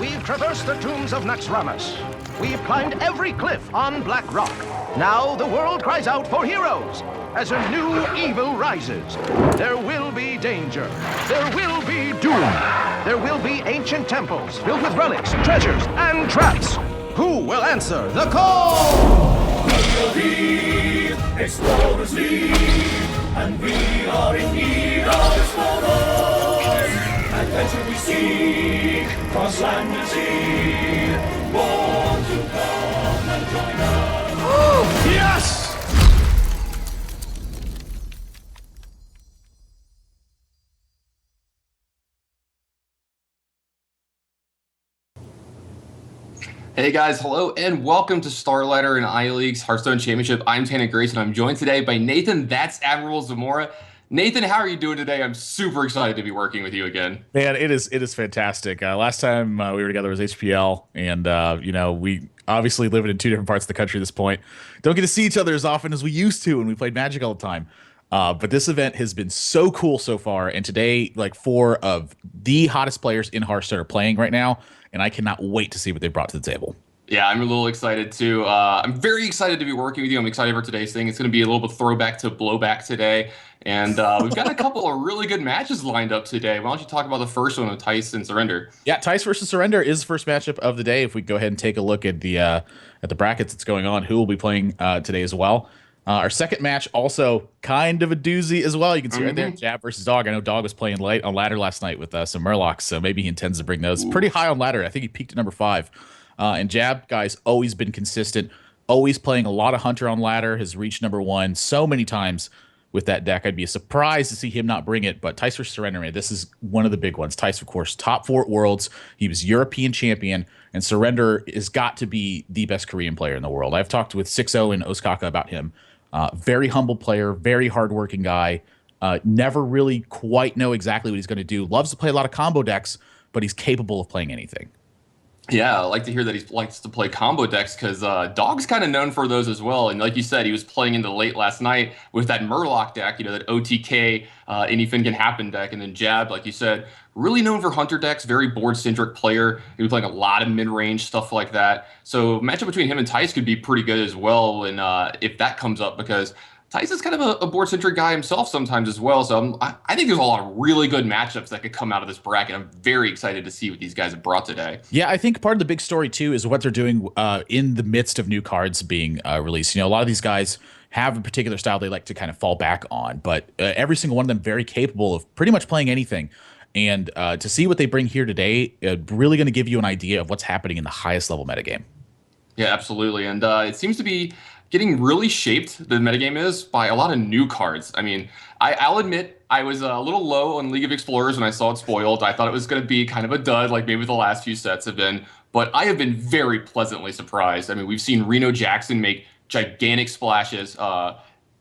We've traversed the tombs of Naxxramas. We've climbed every cliff on Black Rock. Now the world cries out for heroes. As a new evil rises, there will be danger. There will be doom. There will be ancient temples filled with relics, treasures, and traps. Who will answer the call? Explorers lead, and we are in need of explorers. Adventure we seek, cross land and sea. Won't you come and join us? Yes! Hey guys, hello and welcome to StarLadder and iLeague's Hearthstone Championship. I'm Tanner Grace and I'm joined today by Nathan, that's Admiral Zamora. Nathan, how are you doing today? I'm super excited to be working with you again. Man, it is fantastic. Last time we were together was HPL, and we obviously live in two different parts of the country at this point. Don't get to see each other as often as we used to when we played Magic all the time. But this event has been so cool so far, and today, like, four of the hottest players in Hearthstone are playing right now, and I cannot wait to see what they brought to the table. Yeah, I'm a little excited too. I'm very excited to be working with you. I'm excited for today's thing. It's going to be a little bit throwback to blowback today. And we've got a couple of really good matches lined up today. Why don't you talk about the first one with Tice and Surrender? Yeah, Tice versus Surrender is the first matchup of the day. If we go ahead and take a look at the brackets that's going on, who will be playing today as well. Our second match, also kind of a doozy as well. You can see right there, Jab versus Dog. I know Dog was playing late on ladder last night with some Murlocs, so maybe he intends to bring those. Pretty high on ladder. I think he peaked at number 5. And Jab, guys, always been consistent, always playing a lot of Hunter on ladder, has reached number 1 so many times with that deck. I'd be surprised to see him not bring it, but Tice versus Surrender, man, this is one of the big ones. Tice, of course, top 4 worlds. He was European champion, and Surrender has got to be the best Korean player in the world. I've talked with 6-0 and Osaka about him. Very humble player, very hardworking guy. Never really quite know exactly what he's going to do. Loves to play a lot of combo decks, but he's capable of playing anything. Yeah, I like to hear that he likes to play combo decks because Dog's kind of known for those as well. And like you said, he was playing into late last night with that Murloc deck, that OTK, anything can happen deck. And then Jab, like you said, really known for Hunter decks, very board-centric player. He was playing a lot of mid-range, stuff like that. So matchup between him and Tice could be pretty good as well. And if that comes up, because Tice is kind of a board-centric guy himself sometimes as well. So I think there's a lot of really good matchups that could come out of this bracket. I'm very excited to see what these guys have brought today. Yeah, I think part of the big story, too, is what they're doing in the midst of new cards being released. A lot of these guys have a particular style they like to kind of fall back on, but every single one of them very capable of pretty much playing anything. And to see what they bring here today, really going to give you an idea of what's happening in the highest level metagame. Yeah, absolutely. And it seems to be getting really shaped, the metagame is, by a lot of new cards. I mean, I'll admit I was a little low on League of Explorers when I saw it spoiled. I thought it was going to be kind of a dud, like maybe the last few sets have been. But I have been very pleasantly surprised. I mean, we've seen Reno Jackson make gigantic splashes.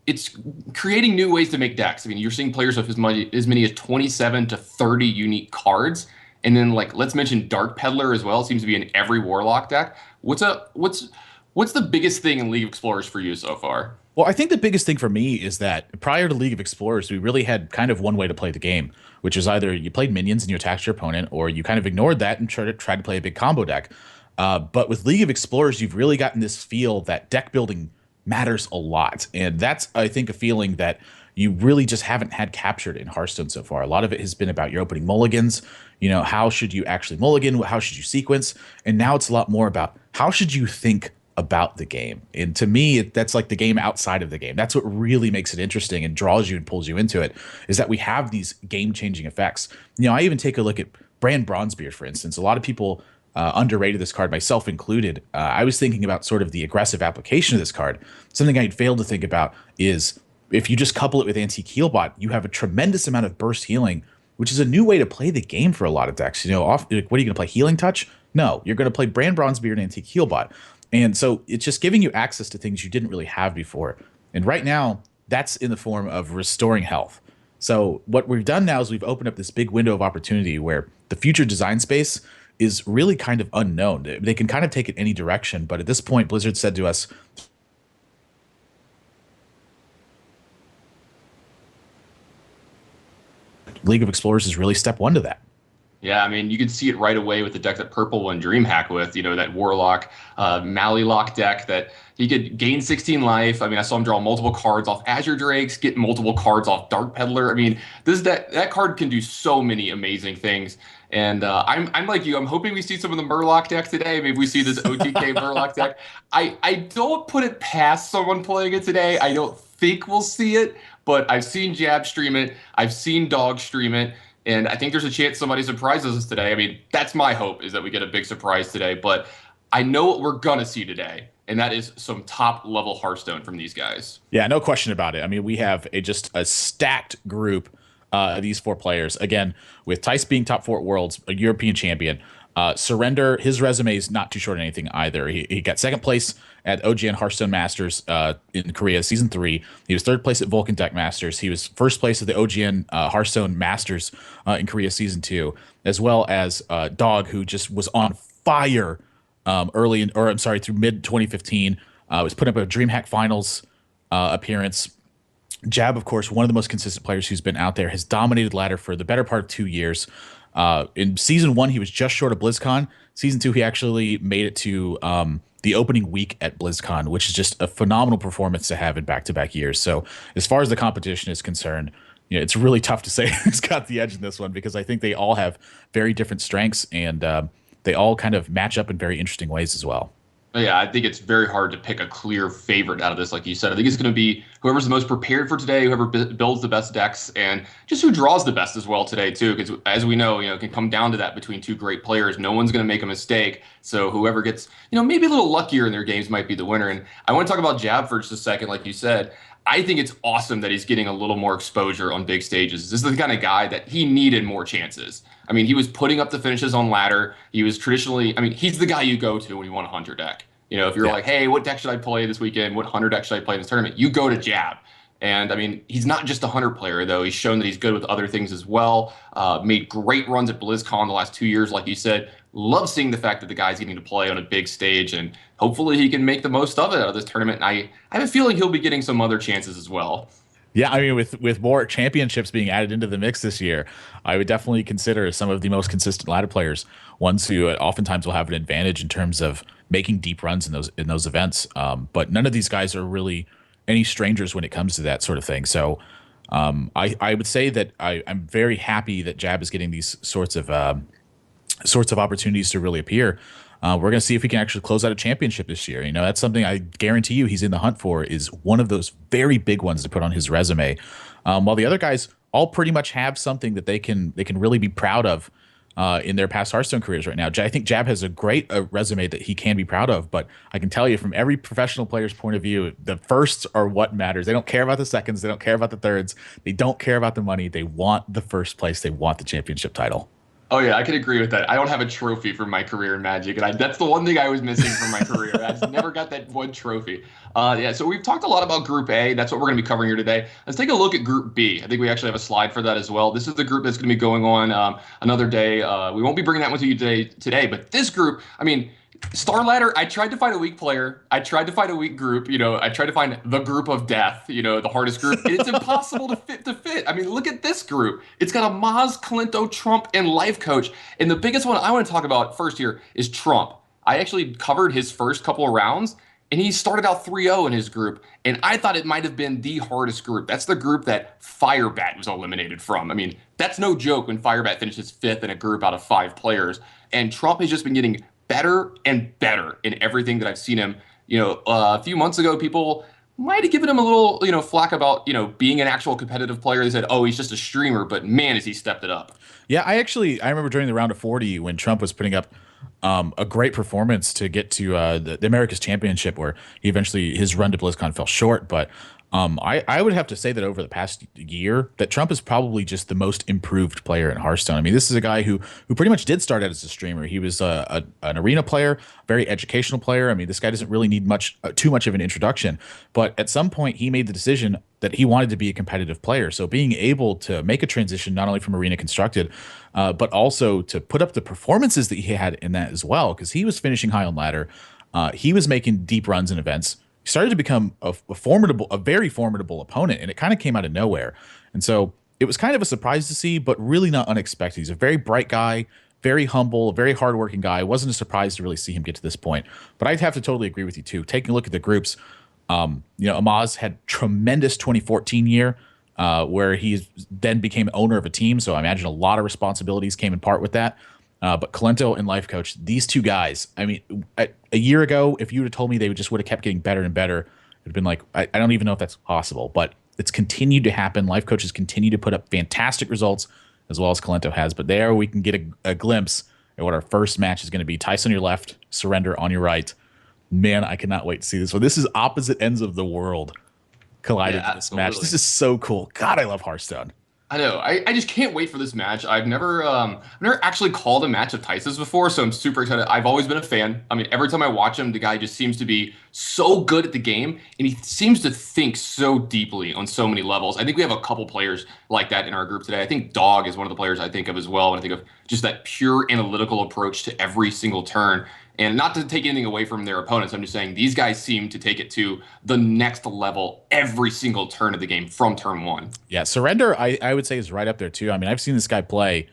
It's creating new ways to make decks. I mean, you're seeing players with as many as 27 to 30 unique cards. And then, like, let's mention Dark Peddler as well. It seems to be in every Warlock deck. What's the biggest thing in League of Explorers for you so far? Well, I think the biggest thing for me is that prior to League of Explorers, we really had kind of one way to play the game, which is either you played minions and you attacked your opponent, or you kind of ignored that and tried to play a big combo deck. But with League of Explorers, you've really gotten this feel that deck building matters a lot. And that's, I think, a feeling that you really just haven't had captured in Hearthstone so far. A lot of it has been about your opening mulligans. How should you actually mulligan? How should you sequence? And now it's a lot more about how should you think about the game. And to me, that's like the game outside of the game. That's what really makes it interesting and draws you and pulls you into it, is that we have these game-changing effects. I even take a look at Brand Bronzebeard, for instance. A lot of people underrated this card, myself included. I was thinking about sort of the aggressive application of this card. Something I'd failed to think about is if you just couple it with Anti-Keelbot, you have a tremendous amount of burst healing, which is a new way to play the game for a lot of decks. What are you going to play, Healing Touch? No, you're going to play Brand Bronzebeard and Anti-Keelbot. And so it's just giving you access to things you didn't really have before. And right now, that's in the form of restoring health. So what we've done now is we've opened up this big window of opportunity where the future design space is really kind of unknown. They can kind of take it any direction. But at this point, Blizzard said to us, League of Explorers is really step 1 to that. Yeah, I mean, you can see it right away with the deck that Purple won DreamHack with, that Warlock, Mallylock deck that he could gain 16 life. I mean, I saw him draw multiple cards off Azure Drakes, get multiple cards off Dark Peddler. I mean, that card can do so many amazing things. And I'm like you. I'm hoping we see some of the Murloc deck today. Maybe we see this OTK Murloc deck. I don't put it past someone playing it today. I don't think we'll see it, but I've seen Jab stream it. I've seen Dog stream it. And I think there's a chance somebody surprises us today. I mean, that's my hope, is that we get a big surprise today. But I know what we're going to see today, and that is some top-level Hearthstone from these guys. Yeah, no question about it. I mean, we have just a stacked group of these 4 players. Again, with Tice being top 4 at Worlds, a European champion. Surrender, his resume is not too short on anything either. He got 2nd place at OGN Hearthstone Masters in Korea Season 3. He was 3rd place at Vulcan Deck Masters. He was 1st place at the OGN Hearthstone Masters in Korea Season 2, as well as Dog, who just was on fire through mid 2015. Was putting up a DreamHack Finals appearance. Jab, of course, one of the most consistent players who's been out there, has dominated ladder for the better part of 2 years. In Season 1, he was just short of BlizzCon. Season 2, he actually made it to the opening week at BlizzCon, which is just a phenomenal performance to have in back-to-back years. So as far as the competition is concerned, it's really tough to say who's got the edge in this one, because I think they all have very different strengths, and they all kind of match up in very interesting ways as well. Yeah, I think it's very hard to pick a clear favorite out of this, like you said. I think it's going to be whoever's the most prepared for today, whoever builds the best decks, and just who draws the best as well today, too. Because as we know, it can come down to that between 2 great players. No one's going to make a mistake. So whoever gets, maybe a little luckier in their games might be the winner. And I want to talk about Jab for just a second, like you said. I think it's awesome that he's getting a little more exposure on big stages. This is the kind of guy that he needed more chances. I mean, he was putting up the finishes on ladder. He was traditionally, he's the guy you go to when you want a hunter deck. If you're like, hey, what deck should I play this weekend? What hunter deck should I play in this tournament? You go to Jab. And he's not just a hunter player, though. He's shown that he's good with other things as well. Made great runs at BlizzCon the last 2 years, like you said. Love seeing the fact that the guy's getting to play on a big stage, and hopefully he can make the most of it out of this tournament. And I have a feeling he'll be getting some other chances as well. Yeah, with more championships being added into the mix this year, I would definitely consider some of the most consistent ladder players ones who oftentimes will have an advantage in terms of making deep runs in those events. But none of these guys are really any strangers when it comes to that sort of thing. So I would say that I'm very happy that Jab is getting these sorts of opportunities to really appear. We're going to see if we can actually close out a championship this year. That's something I guarantee you he's in the hunt for, is one of those very big ones to put on his resume. While the other guys all pretty much have something that they can really be proud of in their past Hearthstone careers right now. I think Jab has a great resume that he can be proud of, but I can tell you from every professional player's point of view, the firsts are what matters. They don't care about the seconds. They don't care about the thirds. They don't care about the money. They want the first place. They want the championship title. Oh, yeah, I can agree with that. I don't have a trophy from my career in Magic, and that's the one thing I was missing from my career. I just never got that one trophy. So we've talked a lot about Group A. That's what we're going to be covering here today. Let's take a look at Group B. I think we actually have a slide for that as well. This is the group that's going to be going on another day. We won't be bringing that one to you today, but this group, StarLadder, I tried to find a weak player. I tried to find a weak group. I tried to find the group of death, the hardest group. And it's impossible to fit. Look at this group. It's got a Maz, Kalinto, Trump, and Life Coach. And the biggest one I want to talk about first here is Trump. I actually covered his first couple of rounds, and he started out 3-0 in his group. And I thought it might have been the hardest group. That's the group that Firebat was eliminated from. That's no joke when Firebat finishes 5th in a group out of 5 players. And Trump has just been getting better and better in everything that I've seen him. A few months ago, people might have given him a little, flack about, being an actual competitive player. They said, oh, he's just a streamer, but man, has he stepped it up. Yeah, I remember during the round of 40 when Trump was putting up a great performance to get to the America's Championship, where his run to BlizzCon fell short, but I would have to say that over the past year, that Trump is probably just the most improved player in Hearthstone. This is a guy who pretty much did start out as a streamer. He was an arena player, very educational player. This guy doesn't really need too much of an introduction. But at some point, he made the decision that he wanted to be a competitive player. So being able to make a transition not only from Arena Constructed, but also to put up the performances that he had in that as well, because he was finishing high on ladder. He was making deep runs in events. He started to become a very formidable opponent, and it kind of came out of nowhere. And so it was kind of a surprise to see, but really not unexpected. He's a very bright guy, very humble, very hardworking guy. It wasn't a surprise to really see him get to this point. But I'd have to totally agree with you too. Taking a look at the groups, Amaz had tremendous 2014 year where he then became owner of a team. So I imagine a lot of responsibilities came in part with that. But Kalento and Life Coach, these two guys, I mean, a year ago, if you would have told me they would have kept getting better and better, it would have been like, I don't even know if that's possible. But it's continued to happen. Life Coaches continue to put up fantastic results, as well as Kalento has. But there we can get a glimpse at what our first match is going to be. Tyson on your left, Surrender on your right. Man, I cannot wait to see this one. This is opposite ends of the world collided in this match. This is so cool. God, I love Hearthstone. I know. I just can't wait for this match. I've never actually called a match of Tyson's before, so I'm super excited. I've always been a fan. I mean, every time I watch him, the guy just seems to be so good at the game, and he seems to think so deeply on so many levels. I think we have a couple players like that in our group today. I think Dog is one of the players I think of as well when I think of just that pure analytical approach to every single turn. And not to take anything away from their opponents, I'm just saying these guys seem to take it to the next level every single turn of the game from turn one. Yeah, Surrender, I would say, is right up there too. I mean, I've seen this guy play,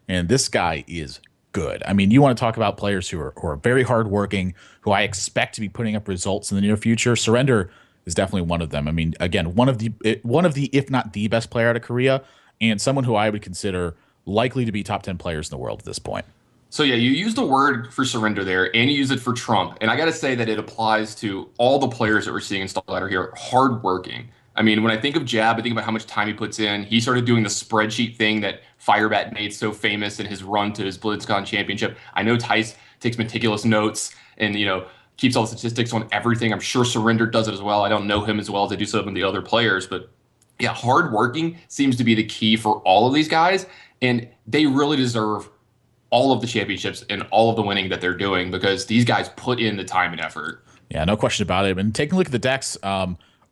and this guy is good. I mean, you want to talk about players who are very hardworking, who I expect to be putting up results in the near future. Surrender is definitely one of them. I mean, again, one of the if not the best player out of Korea, and someone who I would consider likely to be top 10 players in the world at this point. So yeah, you use the word for Surrender there, and you use it for Trump. And I got to say that it applies to all the players that we're seeing in StarLadder here, hardworking. I mean, when I think of Jab, I think about how much time he puts in. He started doing the spreadsheet thing that Firebat made so famous in his run to his BlizzCon championship. I know Tice takes meticulous notes and, keeps all the statistics on everything. I'm sure Surrender does it as well. I don't know him as well as I do some of the other players, but yeah, hardworking seems to be the key for all of these guys, and they really deserve all of the championships and all of the winning that they're doing because these guys put in the time and effort. Yeah, no question about it. And taking a look at the decks,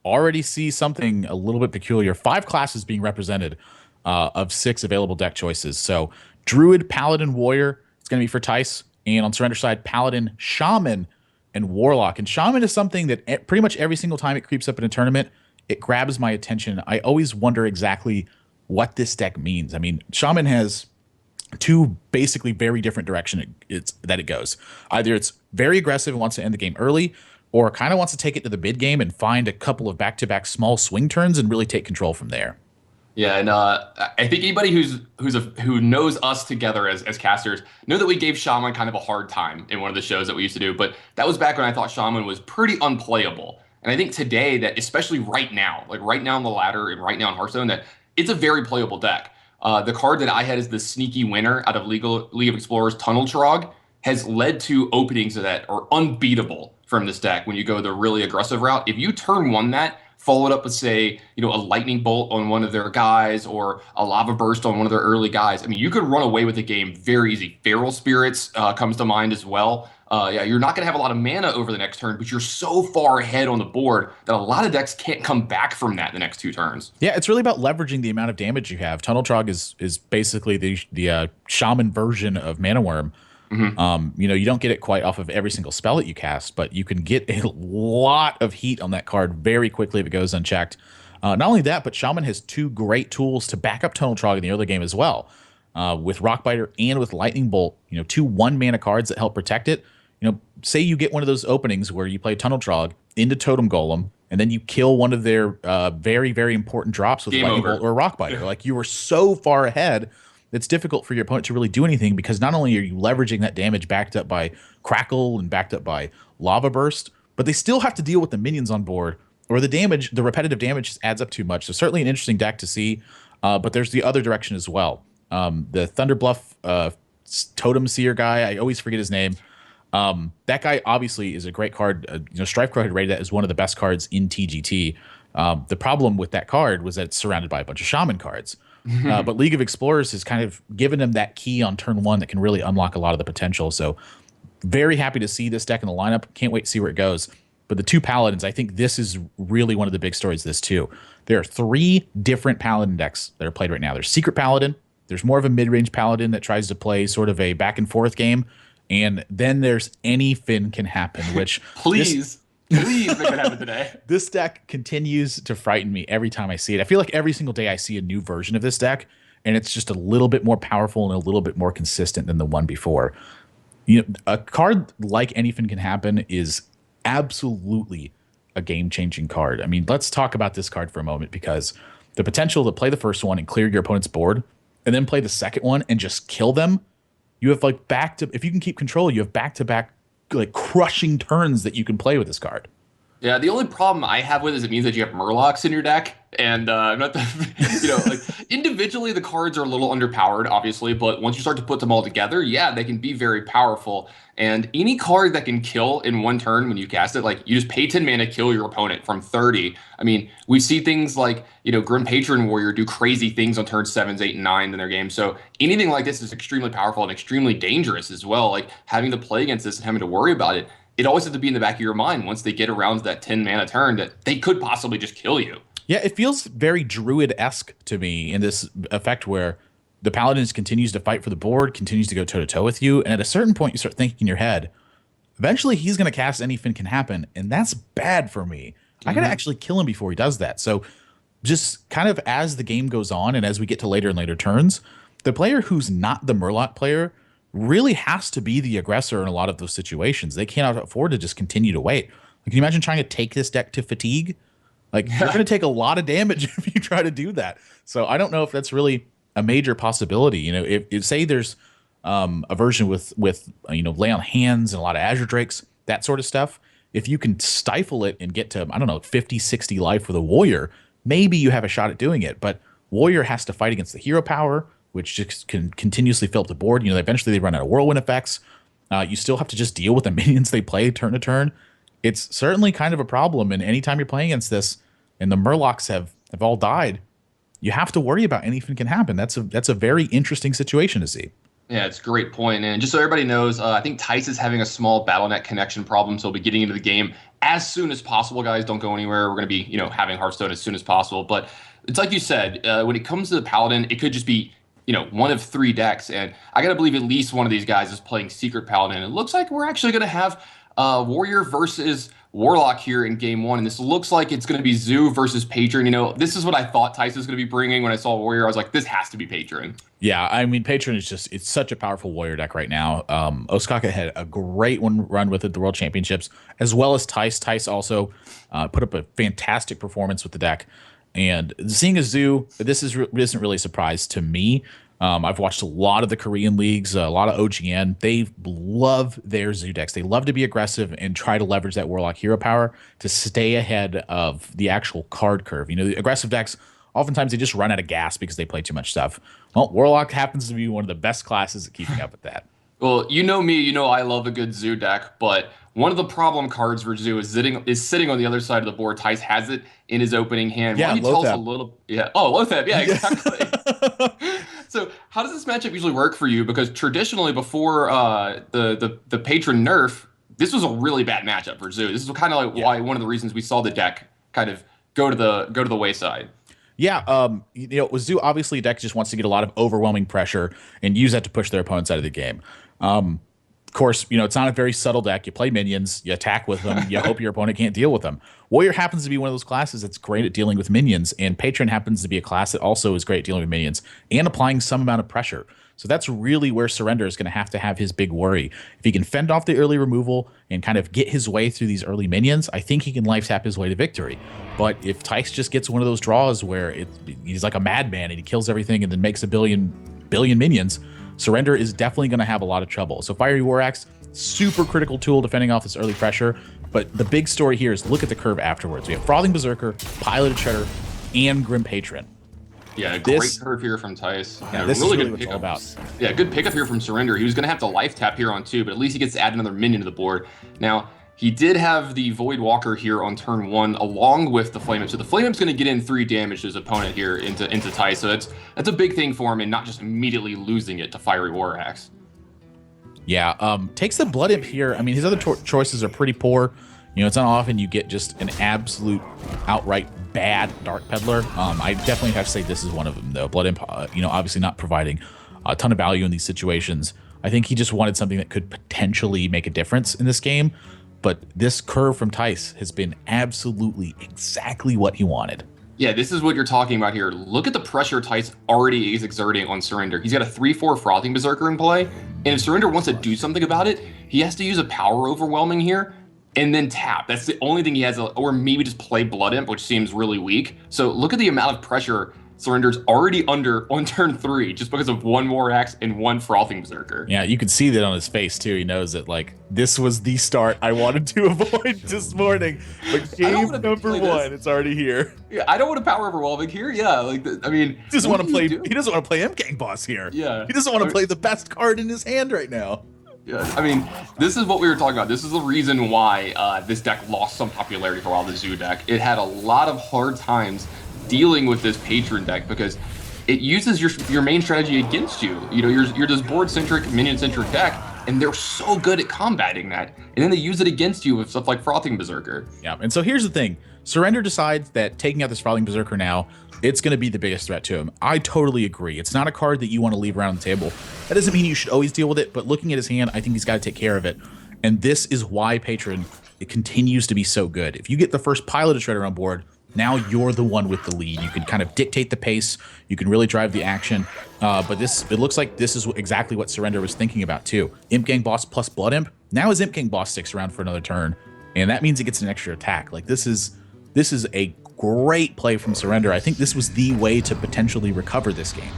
already see something a little bit peculiar. 5 classes being represented of 6 available deck choices. So Druid, Paladin, Warrior, it's going to be for Tice. And on Surrender side, Paladin, Shaman, and Warlock. And Shaman is something that pretty much every single time it creeps up in a tournament, it grabs my attention. I always wonder exactly what this deck means. I mean, Shaman has 2 basically very different directions that it goes. Either it's very aggressive and wants to end the game early, or kind of wants to take it to the mid game and find a couple of back-to-back small swing turns and really take control from there. Yeah, and I think anybody who knows us together as casters know that we gave Shaman kind of a hard time in one of the shows that we used to do, but that was back when I thought Shaman was pretty unplayable. And I think today that, especially right now, like right now on the ladder and right now in Hearthstone, that it's a very playable deck. The card that I had as the sneaky winner out of League of Explorers, Tunnel Trog, has led to openings that are unbeatable from this deck when you go the really aggressive route. If you turn 1 that, followed up with, say, a lightning bolt on one of their guys or a lava burst on one of their early guys, I mean, you could run away with the game very easy. Feral Spirits comes to mind as well. Yeah, you're not going to have a lot of mana over the next turn, but you're so far ahead on the board that a lot of decks can't come back from that the next 2 turns. Yeah, it's really about leveraging the amount of damage you have. Tunnel Trog is basically the Shaman version of Mana Worm. Mm-hmm. You don't get it quite off of every single spell that you cast, but you can get a lot of heat on that card very quickly if it goes unchecked. Not only that, but Shaman has 2 great tools to back up Tunnel Trog in the early game as well. With Rockbiter and with Lightning Bolt, 2 1-mana cards that help protect it. Say you get one of those openings where you play Tunnel Trog into Totem Golem, and then you kill one of their very, very important drops with Lightning Bolt or Rockbiter. Like, you were so far ahead, it's difficult for your opponent to really do anything because not only are you leveraging that damage backed up by Crackle and backed up by Lava Burst, but they still have to deal with the minions on board, or the repetitive damage just adds up too much. So certainly an interesting deck to see, but there's the other direction as well. The Thunder Bluff Totem Seer guy, I always forget his name. That guy obviously is a great card. Strife Crow had rated that as one of the best cards in TGT. The problem with that card was that it's surrounded by a bunch of Shaman cards. But League of Explorers has kind of given him that key on turn 1 that can really unlock a lot of the potential. So very happy to see this deck in the lineup. Can't wait to see where it goes. But the 2 Paladins, I think this is really one of the big stories of this too. There are 3 different Paladin decks that are played right now. There's Secret Paladin. There's more of a mid-range Paladin that tries to play sort of a back and forth game. And then there's Anything Can Happen, which please. believe that could happen today. This deck continues to frighten me every time I see it. I feel like every single day I see a new version of this deck, and it's just a little bit more powerful and a little bit more consistent than the one before. A card like Anything Can Happen is absolutely a game-changing card. I mean, let's talk about this card for a moment, because the potential to play the first one and clear your opponent's board, and then play the second one and just kill them. You have like if you can keep control, you have back-to-back like crushing turns that you can play with this card. Yeah, the only problem I have with it is it means that you have Murlocs in your deck, and not the, like individually the cards are a little underpowered, obviously, but once you start to put them all together, yeah, they can be very powerful. And any card that can kill in one turn when you cast it, like you just pay 10 mana, kill your opponent from 30. I mean, we see things like Grim Patron Warrior do crazy things on turns 7, 8, and 9 in their game. So anything like this is extremely powerful and extremely dangerous as well. Like having to play against this and having to worry about it. It always has to be in the back of your mind once they get around to that 10 mana turn that they could possibly just kill you. Yeah, it feels very Druid-esque to me in this effect where the Paladin continues to fight for the board, continues to go toe-to-toe with you, and at a certain point you start thinking in your head, eventually he's going to cast Anything Can Happen, and that's bad for me. I got to actually kill him before he does that. So just kind of as the game goes on and as we get to later and later turns, the player who's not the Murloc player really has to be the aggressor in a lot of those situations. They cannot afford to just continue to wait. Like, can you imagine trying to take this deck to fatigue? Like, you're going to take a lot of damage if you try to do that. So I don't know if that's really a major possibility. If say there's a version with Lay on Hands and a lot of Azure Drakes, that sort of stuff, if you can stifle it and get to, I don't know, 50, 60 life with a Warrior, maybe you have a shot at doing it. But Warrior has to fight against the hero power, which just can continuously fill up the board. Eventually they run out of whirlwind effects. You still have to just deal with the minions they play turn to turn. It's certainly kind of a problem. And anytime you're playing against this and the Murlocs have all died, you have to worry about Anything Can Happen. That's a very interesting situation to see. Yeah, it's a great point. And just so everybody knows, I think Tice is having a small BattleNet connection problem, so he'll be getting into the game as soon as possible, guys. Don't go anywhere. We're going to be, having Hearthstone as soon as possible. But it's like you said, when it comes to the Paladin, it could just be one of 3 decks, and I gotta believe at least one of these guys is playing Secret Paladin. It looks like we're actually gonna have Warrior versus Warlock here in game 1, and this looks like it's gonna be Zoo versus Patron. This is what I thought Tice was gonna be bringing when I saw Warrior. I was like, this has to be Patron. Yeah, I mean, Patron is it's such a powerful Warrior deck right now. Osaka had a great run with it at the World Championships, as well as Tice. Tice also put up a fantastic performance with the deck. And seeing a Zoo, this isn't really a surprise to me. I've watched a lot of the Korean leagues, a lot of OGN. They love their Zoo decks. They love to be aggressive and try to leverage that Warlock hero power to stay ahead of the actual card curve. The aggressive decks, oftentimes they just run out of gas because they play too much stuff. Well, Warlock happens to be one of the best classes at keeping up with that. Well, me, I love a good Zoo deck, but one of the problem cards for Zoo is sitting on the other side of the board. Tice has it in his opening hand. Yeah, Lothab. Lothab. Yeah, exactly. So how does this matchup usually work for you? Because traditionally before the Patron nerf, this was a really bad matchup for Zoo. This is kind of like why one of the reasons we saw the deck kind of go to the wayside. Yeah, with Zoo, obviously a deck just wants to get a lot of overwhelming pressure and use that to push their opponents out of the game. Of course, it's not a very subtle deck. You play minions, you attack with them, you hope your opponent can't deal with them. Warrior happens to be one of those classes that's great at dealing with minions, and Patron happens to be a class that also is great at dealing with minions and applying some amount of pressure. So that's really where Surrender is going to have his big worry. If he can fend off the early removal and kind of get his way through these early minions, I think he can life tap his way to victory. But if Tice just gets one of those draws where he's like a madman and he kills everything and then makes a billion minions, Surrender is definitely going to have a lot of trouble. So Fiery War Axe, super critical tool defending off this early pressure. But the big story here is look at the curve afterwards. We have Frothing Berserker, Piloted Shredder, and Grim Patron. Yeah, great curve here from Tice. Yeah, this really is really good what it's all pickup. about. Yeah, good pickup here from Surrender. He was going to have to life tap here on 2, but at least he gets to add another minion to the board. Now, he did have the Void Walker here on turn 1, along with the Flame Imp. So the Flame Imp's going to get in 3 damage to his opponent here into Tice. So that's a big thing for him, and not just immediately losing it to Fiery War Axe. Yeah, takes the Blood Imp here. I mean, his other choices are pretty poor. It's not often you get just an absolute outright bad Dark Peddler. I definitely have to say this is one of them, though. Blood Imp, obviously not providing a ton of value in these situations. I think he just wanted something that could potentially make a difference in this game. But this curve from Theis has been absolutely exactly what he wanted. Yeah, this is what you're talking about here. Look at the pressure Theis already is exerting on Surrender. He's got a 3/4 Frothing Berserker in play, and if Surrender wants to do something about it, he has to use a Power Overwhelming here, and then tap. That's the only thing he has, or maybe just play Blood Imp, which seems really weak. So look at the amount of pressure Surrender's already under on turn 3 just because of one more Axe and one Frothing Berserker. Yeah, you can see that on his face too. He knows that like this was the start I wanted to avoid this morning. But game number 1, it's already here. Yeah, I don't want to Power Overwhelming here. Yeah, like I mean, he doesn't want to play. He doesn't want to play Imp Gang Boss here. Yeah, he doesn't want to play the best card in his hand right now. Yeah, I mean, this is what we were talking about. This is the reason why this deck lost some popularity for a while, the Zoo deck. It had a lot of hard times dealing with this Patron deck because it uses your main strategy against you. You know, you're this board-centric, minion-centric deck, and they're so good at combating that. And then they use it against you with stuff like Frothing Berserker. Yeah, and so here's the thing. Surrender decides that taking out this Frothing Berserker now, it's going to be the biggest threat to him. I totally agree. It's not a card that you want to leave around the table. That doesn't mean you should always deal with it, but looking at his hand, I think he's got to take care of it. And this is why Patron, it continues to be so good. If you get the first Piloted Shredder on board, now you're the one with the lead. You can kind of dictate the pace. You can really drive the action. But it looks like this is exactly what Surrender was thinking about too. Imp Gang Boss plus Blood Imp. Now his Imp Gang Boss sticks around for another turn, and that means it gets an extra attack. Like this is a great play from Surrender. I think this was the way to potentially recover this game.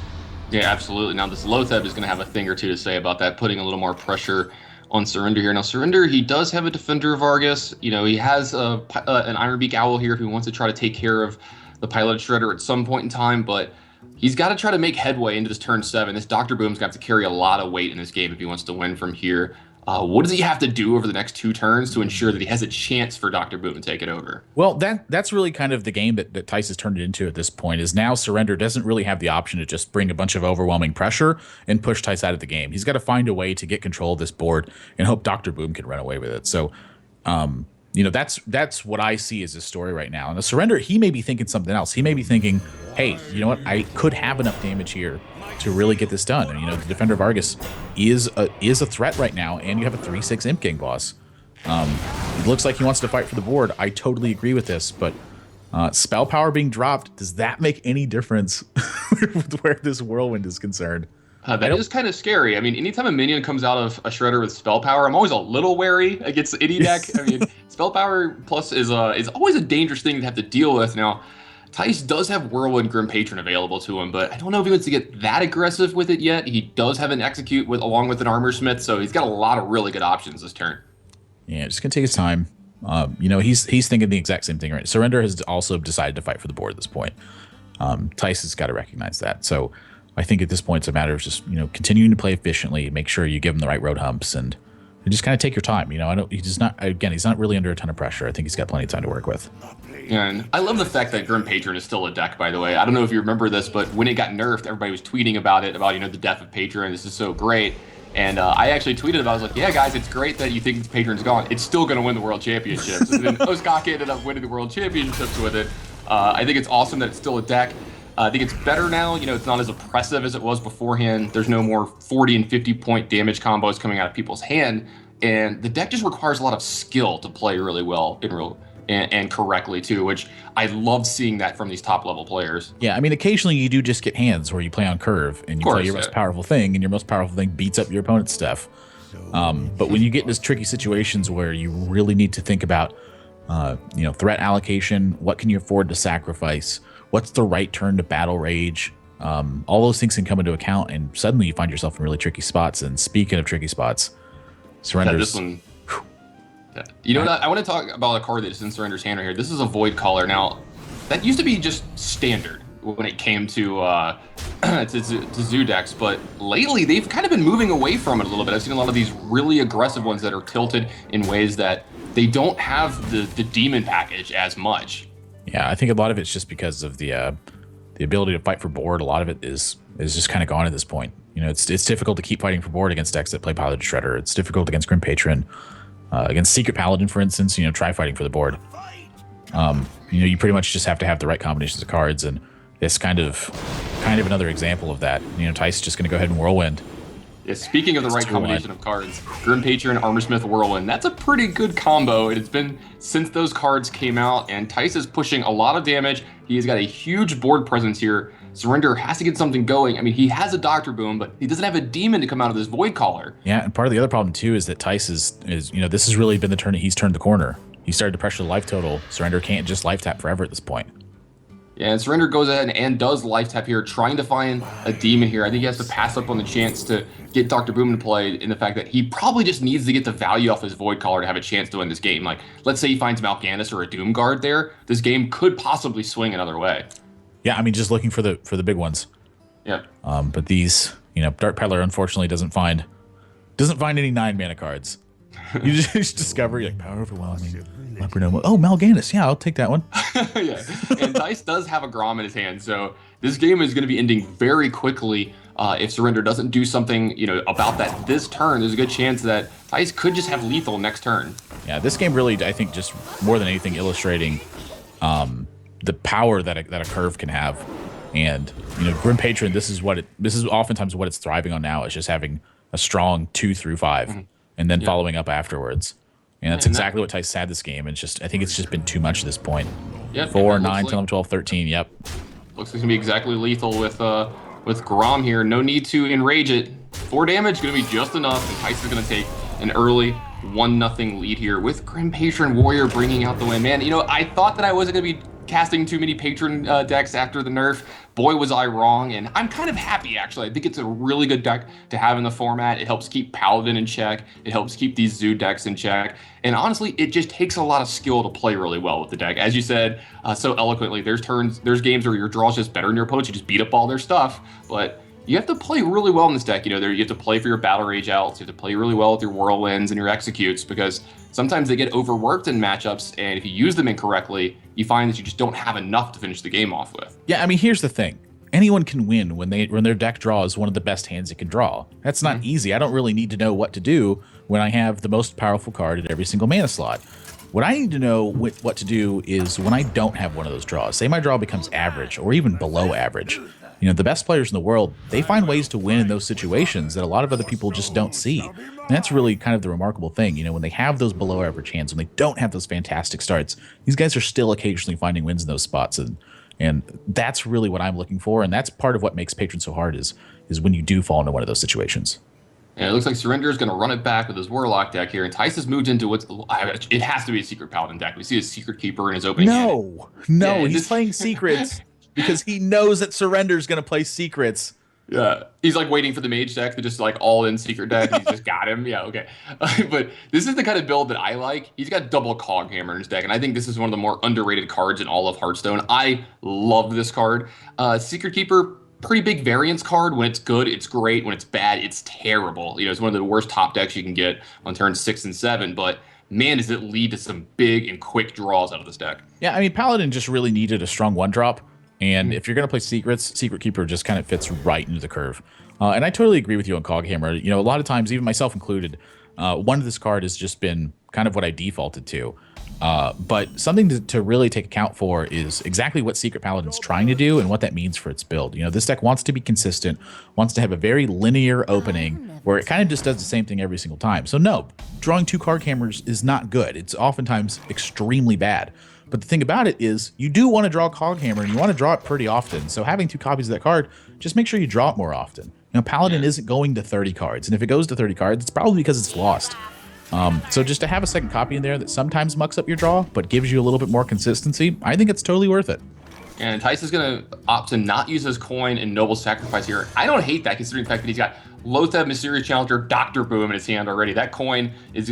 Yeah, absolutely. Now this Lotheb is going to have a thing or two to say about that, putting a little more pressure on Surrender here. Now Surrender, he does have a Defender of Argus. You know, he has an Ironbeak Owl here if he wants to try to take care of the Piloted Shredder at some point in time, but he's got to try to make headway into this turn 7. This Dr. Boom's got to carry a lot of weight in this game if he wants to win from here. What does he have to do over the next 2 turns to ensure that he has a chance for Dr. Boom to take it over? Well, that's really kind of the game that Theis has turned it into at this point, is now Surrender doesn't really have the option to just bring a bunch of overwhelming pressure and push Theis out of the game. He's got to find a way to get control of this board and hope Dr. Boom can run away with it. So, you know, that's what I see as his story right now. And the Surrender, he may be thinking something else. He may be thinking, hey, you know what? I could have enough damage here to really get this done. And, you know, the Defender of Argus is a threat right now, and you have a 3/6 Imp Gang Boss. It looks like he wants to fight for the board. I totally agree with this, but spell power being dropped, does that make any difference with where this Whirlwind is concerned? That is kind of scary. I mean, anytime a minion comes out of a Shredder with spell power, I'm always a little wary against any deck. I mean, spell power plus is always a dangerous thing to have to deal with. Now, Theis does have Whirlwind Grim Patron available to him, but I don't know if he wants to get that aggressive with it yet. He does have an Execute along with an Armor Smith, so he's got a lot of really good options this turn. Yeah, just gonna take his time. You know, he's thinking the exact same thing, right? Surrender has also decided to fight for the board at this point. Theis has got to recognize that. So I think at this point it's a matter of just, you know, continuing to play efficiently, make sure you give him the right road humps, and just kind of take your time. You know, he's not really under a ton of pressure. I think he's got plenty of time to work with. And I love the fact that Grim Patron is still a deck, by the way. I don't know if you remember this, but when it got nerfed, everybody was tweeting about it, about, you know, the death of Patron. This is so great. And I actually tweeted about it. I was like, yeah, guys, it's great that you think Patron's gone. It's still going to win the World Championships. And then Oskaka ended up winning the World Championships with it. I think it's awesome that it's still a deck. I think it's better now. You know, it's not as oppressive as it was beforehand. There's no more 40 and 50 point damage combos coming out of people's hand. And the deck just requires a lot of skill to play really well and correctly too, which I love seeing that from these top level players. Yeah, I mean, occasionally you do just get hands where you play on curve and you play your most powerful thing, and your most powerful thing beats up your opponent's stuff. But when you get into tricky situations where you really need to think about, you know, threat allocation, what can you afford to sacrifice, what's the right turn to battle rage, all those things can come into account, and suddenly you find yourself in really tricky spots. And speaking of tricky spots, Surrender's... This one... You know, I want to talk about a card that's in Surrender's hand right here. This is a Void Caller. Now, that used to be just standard when it came to Zoo decks, but lately they've kind of been moving away from it a little bit. I've seen a lot of these really aggressive ones that are tilted in ways that they don't have the demon package as much. Yeah, I think a lot of it's just because of the ability to fight for board. A lot of it is just kind of gone at this point. You know, it's difficult to keep fighting for board against decks that play Piloted Shredder. It's difficult against Grim Patron. Against Secret Paladin, for instance, you know, try fighting for the board. You know, you pretty much just have to have the right combinations of cards, and it's kind of another example of that. You know, Theis is just going to go ahead and Whirlwind. Yeah, speaking of the right combination of cards, Grim Patron, Armorsmith, Whirlwind, that's a pretty good combo. It's been since those cards came out, and Tice is pushing a lot of damage. He has got a huge board presence here. Surrender has to get something going. I mean, he has a Doctor Boom, but he doesn't have a demon to come out of this Void Caller. Yeah, and part of the other problem too is that Tice is this has really been the turn that he's turned the corner. He started to pressure the life total. Surrender can't just life tap forever at this point. Yeah, and Surrender goes ahead and does life tap here, trying to find a demon here. I think he has to pass up on the chance to get Dr. Boom into play in the fact that he probably just needs to get the value off his Void Caller to have a chance to win this game. Like, let's say he finds Mal'Ganis or a Doom Guard there, this game could possibly swing another way. Yeah, I mean, just looking for the big ones. Yeah. But these, Dark Peddler unfortunately doesn't find any 9-mana cards. You just discover, you're like, power overwhelming. Oh, Mal'Ganis. Yeah, I'll take that one. Yeah, and Dice does have a Grom in his hand, so this game is going to be ending very quickly if Surrender doesn't do something, about that this turn. There's a good chance that Dice could just have lethal next turn. Yeah, this game really, I think, just more than anything, illustrating the power that a curve can have. And Grim Patron, this is oftentimes what it's thriving on now. Is just having a strong 2 through 5, and then following up afterwards. And that's exactly what Tice had this game. It's just, I think it's just been too much at this point. Yep. 4, 9, 10, 12, 13. Yep. Looks like it's gonna be exactly lethal with Grom here. No need to enrage it. 4 damage gonna be just enough, and Tice is gonna take an early 1-0 lead here with Grim Patron Warrior bringing out the win. Man, I thought that I wasn't gonna be casting too many Patron decks after the nerf. Boy, was I wrong, and I'm kind of happy, actually. I think it's a really good deck to have in the format. It helps keep Paladin in check. It helps keep these Zoo decks in check. And honestly, it just takes a lot of skill to play really well with the deck. As you said so eloquently, there's games where your draw's just better than your opponents. You just beat up all their stuff, but you have to play really well in this deck. You have to play for your Battle Rage outs. You have to play really well with your Whirlwinds and your Executes, because sometimes they get overworked in matchups, and if you use them incorrectly, you find that you just don't have enough to finish the game off with. Yeah, I mean, here's the thing. Anyone can win when their deck draw is one of the best hands it can draw. That's not easy. I don't really need to know what to do when I have the most powerful card at every single mana slot. What I need to know what to do is when I don't have one of those draws. Say my draw becomes average or even below average. The best players in the world, they find ways to win in those situations that a lot of other people just don't see. And that's really kind of the remarkable thing. When they have those below average hands, when they don't have those fantastic starts, these guys are still occasionally finding wins in those spots. And that's really what I'm looking for. And that's part of what makes Patron so hard is when you do fall into one of those situations. And it looks like Surrender is going to run it back with his Warlock deck here. And Tice has moved into it has to be a Secret Paladin deck. We see a Secret Keeper in his opening hand. No, he's playing Secrets because he knows that Surrender is going to play Secrets. Yeah, he's like waiting for the Mage deck to just like all in Secret deck. He's just got him. Yeah, okay. But this is the kind of build that I like. He's got double Coghammer in his deck, and I think this is one of the more underrated cards in all of Hearthstone. I love this card. Secret Keeper, pretty big variance card. When it's good, it's great. When it's bad, it's terrible. It's one of the worst top decks you can get on turns 6 and 7, but man, does it lead to some big and quick draws out of this deck. Yeah, I mean, Paladin just really needed a strong 1-drop. And if you're going to play Secrets, Secret Keeper just kind of fits right into the curve. And I totally agree with you on Coghammer. A lot of times, even myself included, one of this card has just been kind of what I defaulted to. But something to really take account for is exactly what Secret Paladin's trying to do and what that means for its build. This deck wants to be consistent, wants to have a very linear opening where it kind of just does the same thing every single time. So no, drawing 2 Coghammers is not good. It's oftentimes extremely bad. But the thing about it is you do want to draw Coghammer, and you want to draw it pretty often. So having 2 copies of that card, just make sure you draw it more often. Paladin isn't going to 30 cards. And if it goes to 30 cards, it's probably because it's lost. So just to have a second copy in there that sometimes mucks up your draw, but gives you a little bit more consistency, I think it's totally worth it. And Tice is going to opt to not use his coin and Noble Sacrifice here. I don't hate that, considering the fact that he's got Lotheb, Mysterious Challenger, Dr. Boom in his hand already. That coin is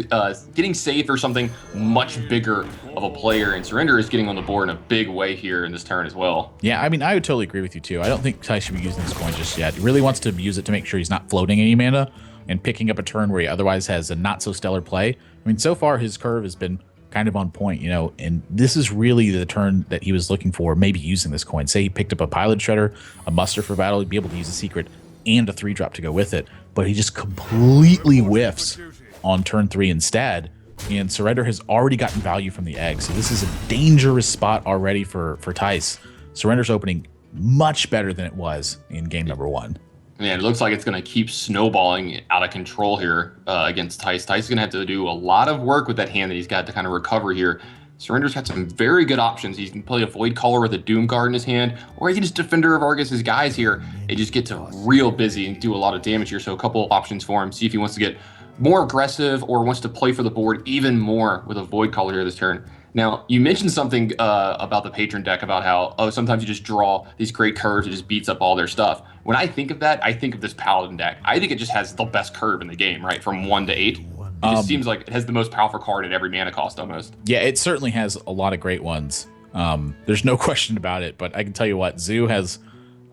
getting saved for something much bigger of a player, and Surrender is getting on the board in a big way here in this turn as well. Yeah, I mean, I would totally agree with you, too. I don't think Tice should be using this coin just yet. He really wants to use it to make sure he's not floating any mana and picking up a turn where he otherwise has a not-so-stellar play. I mean, so far, his curve has been kind of on point, and this is really the turn that he was looking for, maybe using this coin. Say he picked up a Pilot Shredder, a Muster for battle, he'd be able to use a Secret and a 3-drop to go with it, but he just completely whiffs on turn 3 instead, and Surrender has already gotten value from the egg, so this is a dangerous spot already for Tice. Surrender's opening much better than it was in game number 1. Man, it looks like it's going to keep snowballing out of control here against Tice. Tice is going to have to do a lot of work with that hand that he's got to kind of recover here. Surrender's got some very good options. He can play a Void Caller with a Doom Guard in his hand, or he can just Defender of Argus' guys here and just get to real busy and do a lot of damage here. So a couple of options for him. See if he wants to get more aggressive or wants to play for the board even more with a Void Caller here this turn. Now, you mentioned something about the Patron deck, about how, sometimes you just draw these great curves, it just beats up all their stuff. When I think of that, I think of this Paladin deck. I think it just has the best curve in the game, right? From 1 to 8. It just seems like it has the most powerful card at every mana cost almost. Yeah, it certainly has a lot of great ones. There's no question about it, but I can tell you what, Zoo has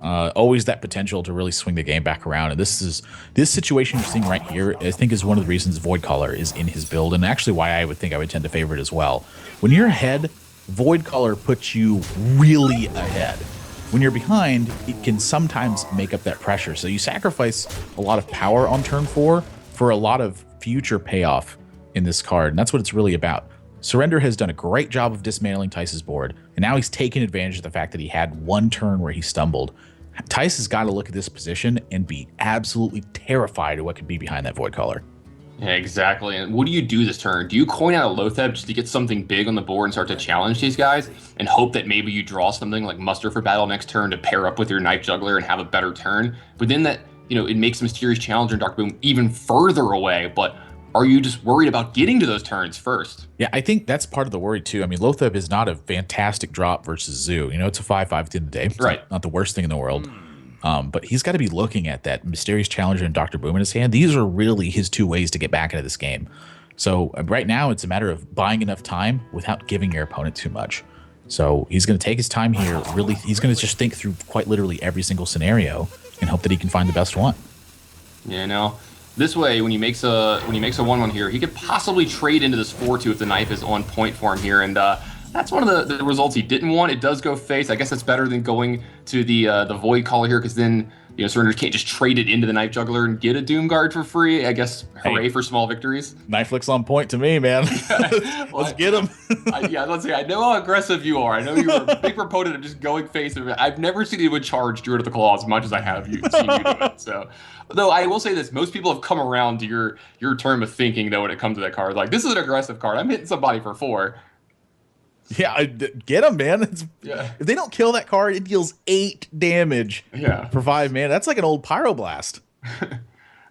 always that potential to really swing the game back around. And this situation you're seeing right here, I think, is one of the reasons Void Caller is in his build, and actually why I would tend to favor it as well. When you're ahead, Void Caller puts you really ahead. When you're behind, it can sometimes make up that pressure. So you sacrifice a lot of power on turn 4 for a lot of future payoff in this card, and that's what it's really about. Surrender has done a great job of dismantling Tice's board, and now he's taken advantage of the fact that he had one turn where he stumbled. Tice has got to look at this position and be absolutely terrified of what could be behind that Void Caller. Yeah, exactly. And what do you do this turn? Do you coin out a Lotheb just to get something big on the board and start to challenge these guys and hope that maybe you draw something like Muster for Battle next turn to pair up with your Knife Juggler and have a better turn? But then that, it makes Mysterious Challenger and Dark Boom even further away. But are you just worried about getting to those turns first? Yeah, I think that's part of the worry too. I mean, Lotheb is not a fantastic drop versus Zoo. It's a 5/5 at the end of the day. It's right. Not the worst thing in the world. But he's got to be looking at that Mysterious Challenger and Dr. Boom in his hand. These are really his two ways to get back into this game. So right now it's a matter of buying enough time without giving your opponent too much. So he's going to take his time here. Really, he's going to just think through quite literally every single scenario and hope that he can find the best one. Yeah, no. This way, when he makes a 1/1 here, he could possibly trade into this 4/2 if the knife is on point for him here. And that's one of the results he didn't want. It does go face. I guess that's better than going to the Void Caller here, because then Surrender can't just trade it into the Knife Juggler and get a Doom Guard for free. I guess hooray for small victories. Knife Flick's on point to me, man. Let's get him. Let's say I know how aggressive you are. I know you're a big proponent of just going face. I've never seen anyone charge Druid of the Claw as much as I have seen you do it. So, though I will say this, most people have come around to your term of thinking though when it comes to that card. Like, this is an aggressive card. I'm hitting somebody for 4. Yeah, get him, man. If they don't kill that card, it deals 8 damage for 5 mana. That's like an old Pyroblast.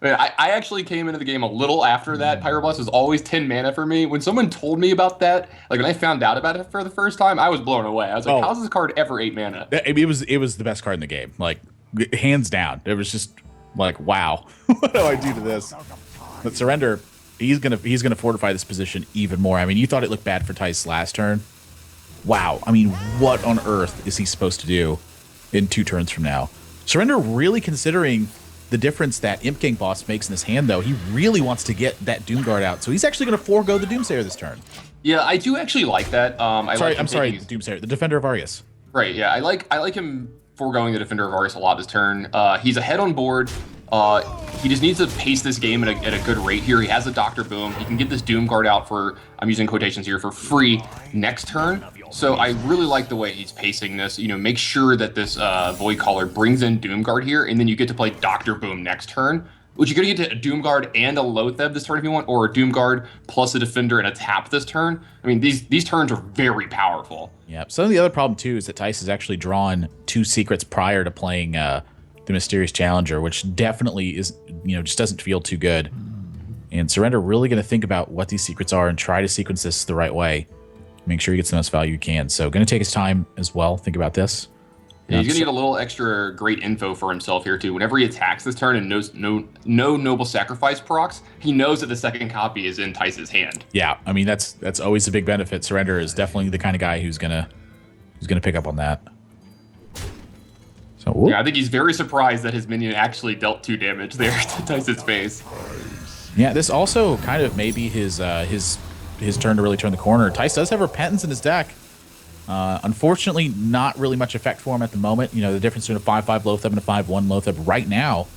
I actually came into the game a little after that. Pyroblast was always 10 mana for me. When someone told me about that, like when I found out about it for the first time, I was blown away. I was like, how's this card ever 8 mana? It was the best card in the game. Like, hands down. It was just like, wow. What do I do to this? But Surrender, he's gonna fortify this position even more. I mean, you thought it looked bad for Tice last turn. Wow, I mean, what on earth is he supposed to do in 2 turns from now? Surrender really considering the difference that Imp King Boss makes in his hand, though. He really wants to get that Doom Guard out, so he's actually going to forego the Doomsayer this turn. Yeah, I do actually like that. I'm sorry, the Doomsayer, the Defender of Argus. Right, yeah, I like him foregoing the Defender of Argus a lot this turn. He's ahead on board. He just needs to pace this game at a good rate here. He has a Dr. Boom. He can get this Doom Guard out for, I'm using quotations here, for free next turn. So I really like the way he's pacing this. Make sure that this Void Caller brings in Doom Guard here, and then you get to play Dr. Boom next turn, which you're going to get to a Doom Guard and a Lotheb this turn if you want, or a Doom Guard plus a Defender and a tap this turn. I mean, these turns are very powerful. Yeah, some of the other problem, too, is that Tice has actually drawn 2 secrets prior to playing the Mysterious Challenger, which definitely is, just doesn't feel too good. And Surrender really going to think about what these secrets are and try to sequence this the right way. Make sure he gets the most value he can. So going to take his time as well. Think about this. Yeah, he's going to get a little extra great info for himself here, too. Whenever he attacks this turn and knows no Noble Sacrifice procs, he knows that the second copy is in Tice's hand. Yeah, I mean, that's always a big benefit. Surrender is definitely the kind of guy who's gonna pick up on that. So, yeah, I think he's very surprised that his minion actually dealt 2 damage there to Tice's face. Yeah, this also kind of may be his turn to really turn the corner. Tice does have Repentance in his deck. Unfortunately, not really much effect for him at the moment. The difference between a 5/5 Lotheb and a 5/1 Lotheb right now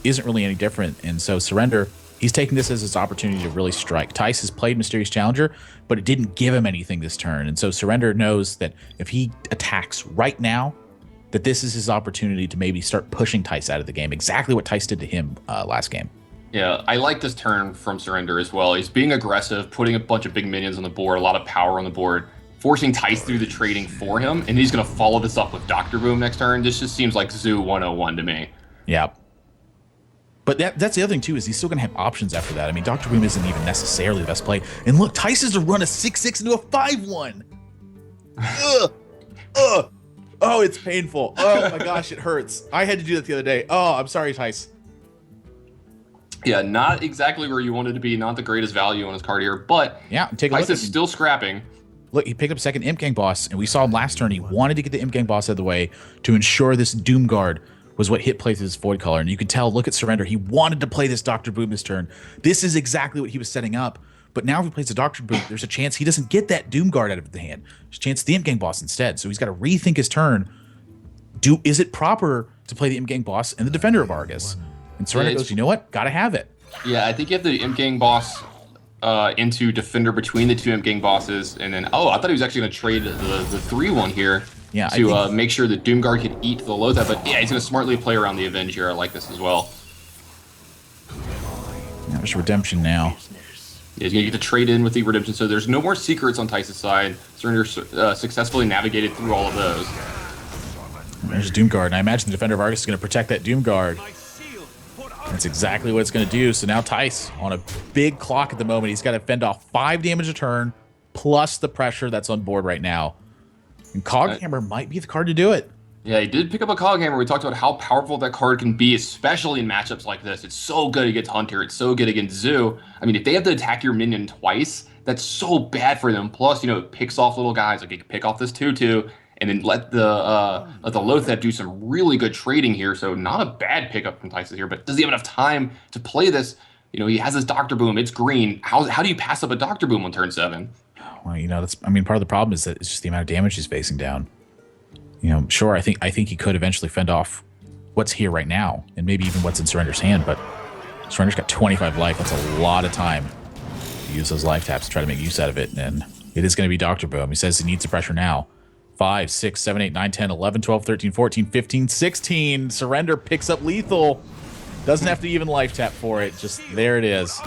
isn't really any different. And so Surrender, he's taking this as his opportunity to really strike. Tice has played Mysterious Challenger, but it didn't give him anything this turn. And so Surrender knows that if he attacks right now, that this is his opportunity to maybe start pushing Tice out of the game. Exactly what Tice did to him last game. Yeah, I like this turn from Surrender as well. He's being aggressive, putting a bunch of big minions on the board, a lot of power on the board, forcing Tice through the trading for him, and he's going to follow this up with Dr. Boom next turn. This just seems like Zoo 101 to me. Yeah. But that's the other thing, too, is he's still going to have options after that. I mean, Dr. Boom isn't even necessarily the best play. And look, Tice is to run a 6-6 into a 5-1. Ugh. Ugh. Oh, it's painful. Oh, my gosh, it hurts. I had to do that the other day. Oh, I'm sorry, Tice. Yeah, not exactly where you wanted to be. Not the greatest value on his card here, but yeah, take a look. Tice is still scrapping. Look, he picked up second Imp Gang boss, and we saw him last turn. He wanted to get the Imp Gang boss out of the way to ensure this Doom Guard was what hit plays his Void Color. And you could tell, look at Surrender. He wanted to play this Dr. Boom this turn. This is exactly what he was setting up. But now if he plays the Dr. Boom, there's a chance he doesn't get that Doom Guard out of the hand. There's a chance the Imp Gang boss instead. So he's got to rethink his turn. Is it proper to play the Imp Gang boss and the Defender of Argus? And Surrender goes, you know what? Gotta have it. Yeah, I think you have the Imp Gang boss into Defender between the two Imp Gang bosses, and then, I thought he was actually going to trade the 3-1 here to make sure that Doomguard could eat the Lothar, but yeah, he's going to smartly play around the Avenge here. I like this as well. There's Redemption now. Yeah, he's going to get to trade in with the Redemption, so there's no more secrets on Tice's side. Surrender successfully navigated through all of those. There's Doomguard, and I imagine the Defender of Argus is going to protect that Doomguard. That's exactly what it's going to do. So now Tice on a big clock at the moment. He's got to fend off 5 damage a turn, plus the pressure that's on board right now. And Coghammer might be the card to do it. Yeah, he did pick up a Coghammer. We talked about how powerful that card can be, especially in matchups like this. It's so good against Hunter. It's so good against Zoo. I mean, if they have to attack your minion twice, that's so bad for them. Plus, it picks off little guys. Like, you can pick off this 2/2. And then let the Lothar do some really good trading here. So not a bad pickup from Tice here, but does he have enough time to play this? He has this Dr. Boom. It's green. How do you pass up a Dr. Boom on turn 7? Well, part of the problem is that it's just the amount of damage he's facing down. Sure, I think he could eventually fend off what's here right now, and maybe even what's in Surrender's hand, but Surrender's got 25 life. That's a lot of time to use those life taps to try to make use out of it, and it is going to be Dr. Boom. He says he needs the pressure now. 5, 6, 7, 8, 9, 10, 11, 12, 13, 14, 15, 16. Surrender picks up lethal. Doesn't have to even life tap for it. Just there it is.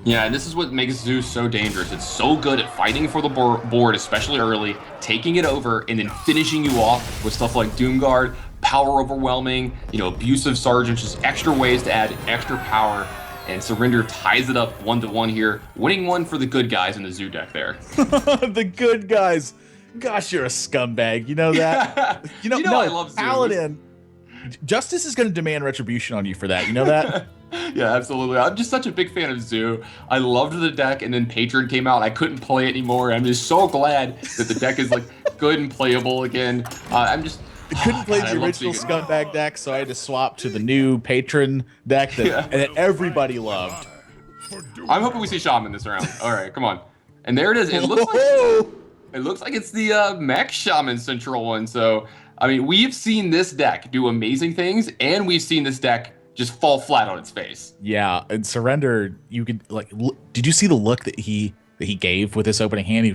Yeah, and this is what makes Zeus so dangerous. It's so good at fighting for the board, especially early, taking it over, and then finishing you off with stuff like Doomguard, Power Overwhelming, Abusive Sergeant, just extra ways to add extra power. And Surrender ties it up 1-1 here, winning one for the good guys in the Zoo deck there. The good guys. Gosh, you're a scumbag. You know that? No, I love Zeus. Paladin. Justice is going to demand retribution on you for that. You know that? Yeah, absolutely. I'm just such a big fan of Zoo. I loved the deck, and then Patron came out. I couldn't play it anymore. I'm just so glad that the deck is good and playable again. I couldn't play the original scumbag deck, so I had to swap to the new Patron deck that everybody loved. I'm hoping we see Shaman this round. All right, come on. And there it is. It looks like it's the Mech Shaman Central one. So, we've seen this deck do amazing things, and we've seen this deck just fall flat on its face. Yeah, and Surrender, you could did you see the look that he gave with this opening hand?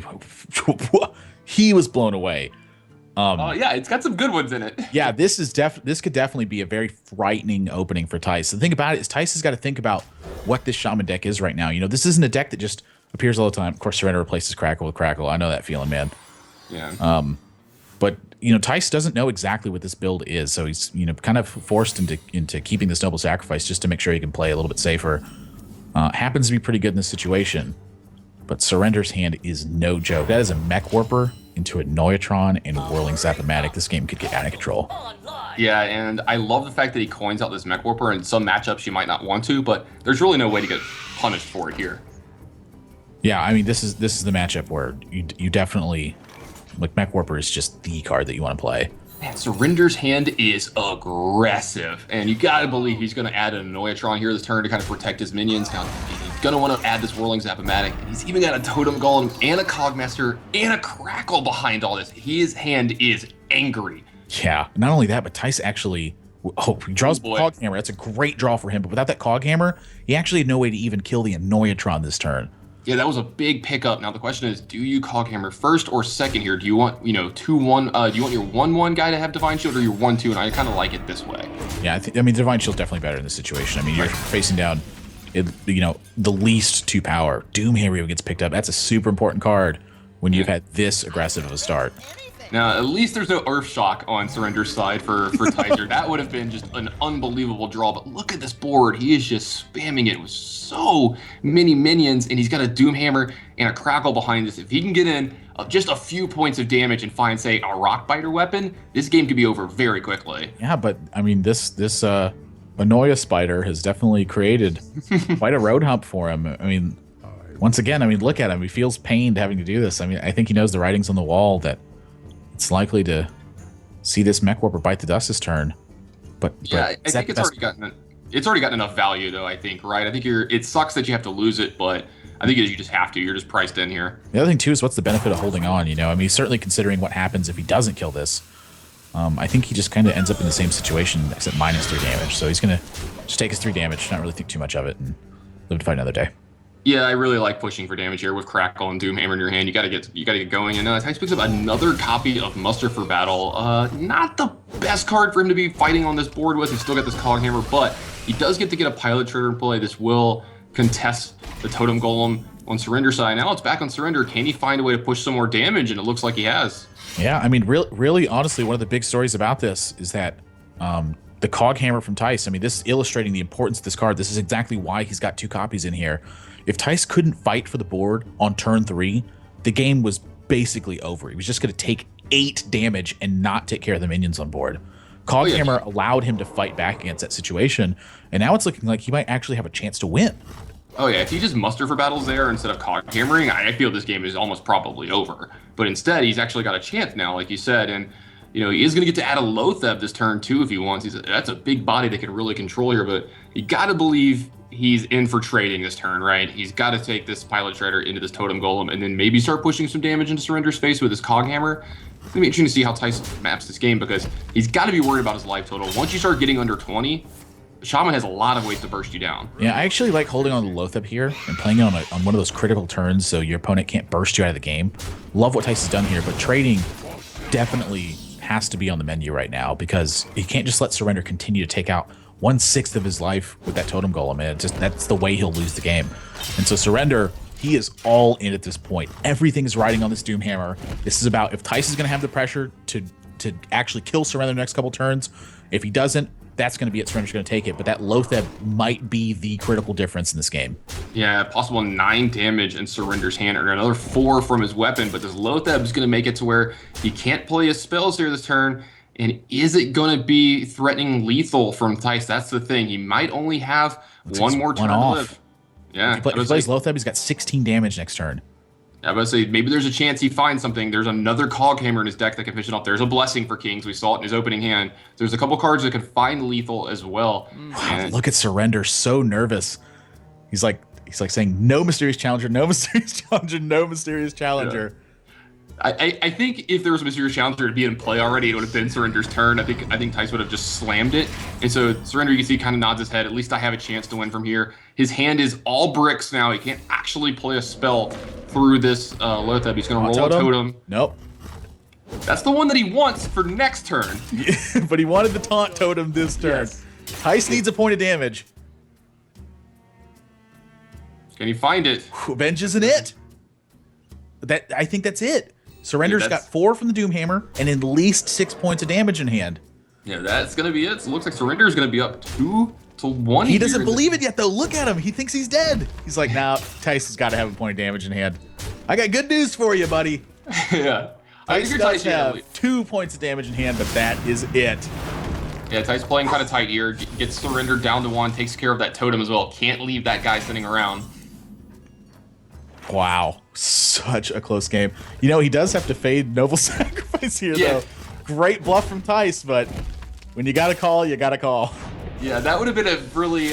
He was blown away. Yeah, it's got some good ones in it. Yeah, this could definitely be a very frightening opening for Tice. The thing about it is Tice has got to think about what this Shaman deck is right now. This isn't a deck that just appears all the time. Of course, Surrender replaces Crackle with Crackle. I know that feeling, man. Yeah. But Tice doesn't know exactly what this build is, so he's kind of forced into keeping this Noble Sacrifice just to make sure he can play a little bit safer. Happens to be pretty good in this situation, but Surrender's hand is no joke. That is a Mech Warper into a Neutron and Whirling Zap-O-Matic. This game could get out of control. Yeah, and I love the fact that he coins out this Mech Warper. In some matchups you might not want to, but there's really no way to get punished for it here. Yeah, this is the matchup where you definitely, Mech Warper is just the card that you want to play. Man, Surrender's hand is aggressive, and you gotta believe he's gonna add an Neutron here this turn to kind of protect his minions. Now, he's gonna want to add this Whirling Zap-O-Matic, and he's even got a Totem Golem and a Cogmaster and a Crackle behind all this. His hand is angry. Yeah, not only that, but Tice actually, he draws Coghammer. That's a great draw for him, but without that Coghammer, he actually had no way to even kill the Neutron this turn. Yeah, that was a big pickup. Now the question is, do you Coghammer first or second here? Do you want, 2-1? Do you want your 1-1 guy to have Divine Shield or your 1-2? And I kind of like it this way. Yeah, I mean, Divine Shield's definitely better in this situation. I mean, you're facing down, the least 2 power. Doomhammer gets picked up. That's a super important card when you've had this aggressive of a start. Now, at least there's no Earth Shock on Surrender's side for Tyser. That would have been just an unbelievable draw. But look at this board. He is just spamming it with so many minions, and he's got a Doomhammer and a Crackle behind this. If he can get in just a few points of damage and find, say, a Rockbiter weapon, this game could be over very quickly. Yeah, but, I mean, this Anoia Spider has definitely created quite a road hump for him. I mean, once again, look at him. He feels pained having to do this. I mean, I think he knows the writing's on the wall that it's likely to see this Mech Warper bite the dust this turn. But yeah, I think it's already gotten enough value, though, I think, right? I think it sucks that you have to lose it, but I think you just have to. You're just priced in here. The other thing, too, is what's the benefit of holding on, I mean, certainly considering what happens if he doesn't kill this. I think he just kind of ends up in the same situation, except minus 3 damage. So he's going to just take his 3 damage, not really think too much of it, and live to fight another day. Yeah, I really like pushing for damage here with Crackle and Doomhammer in your hand. You gotta get going. And Tyce picks up another copy of Muster for Battle. Not the best card for him to be fighting on this board with. He's still got this Coghammer, but he does get to get a Pilot Trader in play. This will contest the Totem Golem on Surrender side. Now it's back on Surrender. Can he find a way to push some more damage? And it looks like he has. Yeah, I mean, really, honestly, one of the big stories about this is that the Coghammer from Tyce, I mean, this is illustrating the importance of this card. This is exactly why he's got 2 copies in here. If Tyce couldn't fight for the board on turn 3, the game was basically over. He was just going to take 8 damage and not take care of the minions on board. Coghammer allowed him to fight back against that situation, and now it's looking like he might actually have a chance to win. Oh yeah, if he just Muster for Battles there instead of Coghammering, I feel this game is almost probably over. But instead, he's actually got a chance now, like you said, and he is going to get to add a Loatheb this turn too if he wants. That's a big body that can really control here, but you got to believe he's in for trading this turn, right? He's got to take this Pilot Trader into this Totem Golem and then maybe start pushing some damage into Surrender space with his Coghammer. It's going to be interesting to see how Tyce maps this game because he's got to be worried about his life total. Once you start getting under 20, Shaman has a lot of ways to burst you down. Yeah, I actually like holding on to Loatheb here and playing it on one of those critical turns so your opponent can't burst you out of the game. Love what Tyce has done here, but trading definitely has to be on the menu right now because you can't just let Surrender continue to take out 1/6 of his life with that Totem Golem, and that's the way he'll lose the game. And so Surrender, he is all in at this point. Everything is riding on this Doomhammer. This is about if Tyce is going to have the pressure to actually kill Surrender the next couple turns. If he doesn't, that's going to be it. Surrender's going to take it. But that Loatheb might be the critical difference in this game. Yeah, possible 9 damage in Surrender's hand or another 4 from his weapon. But this Loatheb is going to make it to where he can't play his spells here this turn. And is it going to be threatening lethal from Tyce? That's the thing. He might only have one more turn to live. Yeah. If he plays Loatheb, he's got 16 damage next turn. I was going to say, maybe there's a chance he finds something. There's another Coghammer in his deck that can finish it off. There's a Blessing for Kings. We saw it in his opening hand. There's a couple cards that can find lethal as well. Wow, look at Surrender, so nervous. He's like saying, no Mysterious Challenger, no Mysterious Challenger, no Mysterious Challenger. Yeah. I think if there was a Mysterious Challenger to be in play already, it would have been Surrender's turn. I think Tyce would have just slammed it. And so Surrender, you can see, kind of nods his head. At least I have a chance to win from here. His hand is all bricks now. He can't actually play a spell through this Loatheb. He's going to roll a totem. Nope. That's the one that he wants for next turn. But he wanted the taunt totem this turn. Yes. Tyce needs a point of damage. Can he find it? Avenge isn't it. I think that's it. Surrender's got 4 from the Doomhammer and at least 6 points of damage in hand. Yeah, that's going to be it. So it looks like Surrender's going to be up 2-1. He doesn't believe it yet, though. Look at him. He thinks he's dead. He's like, nah, Tyce has got to have a point of damage in hand. I got good news for you, buddy. Yeah. Tyce does have 2 points of damage in hand, but that is it. Yeah, Tyce playing kind of tight here. Gets Surrender down to 1, takes care of that totem as well. Can't leave that guy sitting around. Wow, such a close game. He does have to fade Noble Sacrifice here, though. Great bluff from Tyce, but when you got to call, you got to call. Yeah, that would have been a really